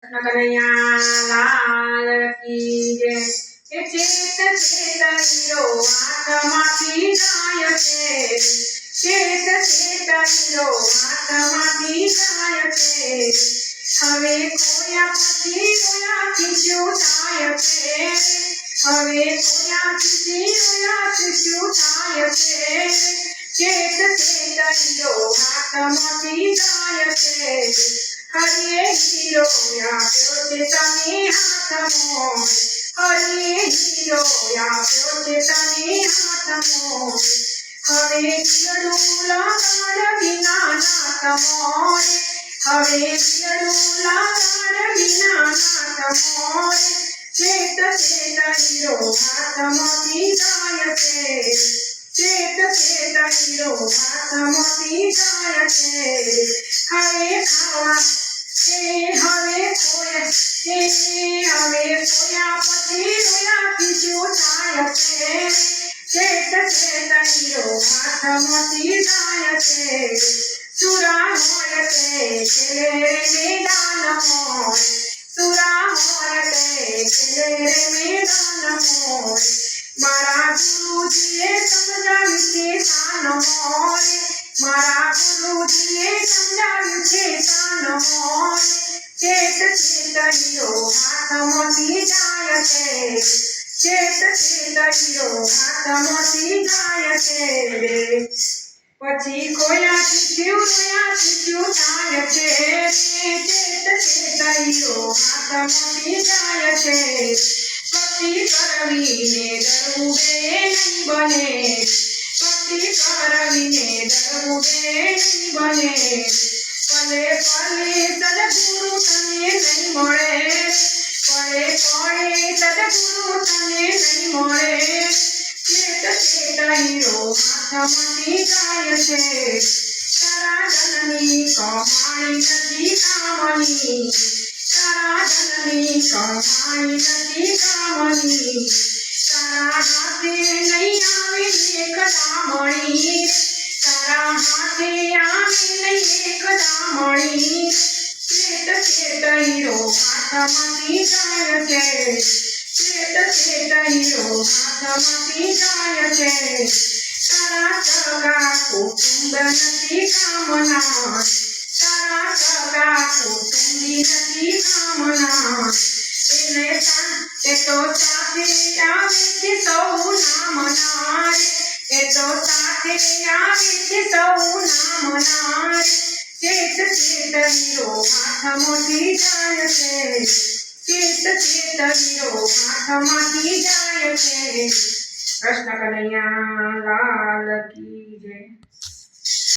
કનૈયા લાલ કી જય। એ ચેત ચેતવીરો હાથમાંથી જાય છે, ચેત ચેતવીરો હાથમાંથી જાય છે। હવે કોયા પછી રોયાથી શું થાય છે, હવે કોયાથી રોયાથી શું થાય છે। ચેત ચેતવીરો હાથમાંથી જાય છે, હરિએ હીરો આપ્યો છે તને હાથમાં, હરિએ હીરો આપ્યો છે તને હાથમાં। હવે દિલડું લગાડ વિના નાથ મોરે, હવે દિલડું લગાડ વિના નાથ મોરે। ચેત ચેતવીરો હાથમાંથી જાય છે, ચેત ચેતવીરો હાથમાંથી જાય છે। હવે ખાવા હવે કોયા પછી રોયાથી શું થાય છે, ચેત ચેતવીરો હાથમાંથી જાય છે। સુરા હોય તે ખેલે રે મેદાન મોર, સુરા હોય તે ખેલે રે મેદાન મોર। મારા ગુરુજીએ સમજાવ્યું છે શાન મોરે, મારા ગુરુજીએ સમજાવ્યું છે શાન મોરે। ચેત ચેતવીરો હાથમાંથી જાય છે, ચેત ચેતવીરો હાથમાંથી જાય છે। પછી કોયાથી શું રોયાથી શું થાય છે, ચેત ચેતવીરો હાથમાંથી જાય છે। ભક્તિ કરવીને ડરવું બે નહીં બને, ભક્તિ કરવીને ડરવું બે નહીં બને। પલે પલે સદગુરુ તને નહીં મળે, પલે પલે સદગુરુ તને નહીં મળે। ચેત ચેતવીરો હાથમાંથી જાય છે, તારા ધનની કમાણી નથી કામની, તારા ધનની કમાણી નથી કામની। તારા હાથે નહીં આવે એક દામણી, તારા હાથે આવે નહીં એક દામણી। ચેત ચેતવીરો હાથમાંથી જાય છે, ચેત ચેતવીરો હાથમાંથી જાય છે। તારા સગા કુટુંબ નથી કામના, તારા સગા કુટુંબી નથી કામના। એ તો સાથે આવે છે સૌ નામના રે, એ તો સાથે આવે છે સૌ નામના રે। ચેત ચેતવીરો હાથમાંથી જાય છે, ચેત ચેતવીરો હાથમાંથી જાય છે। કૃષ્ણ કનૈયા લાલ કી જય।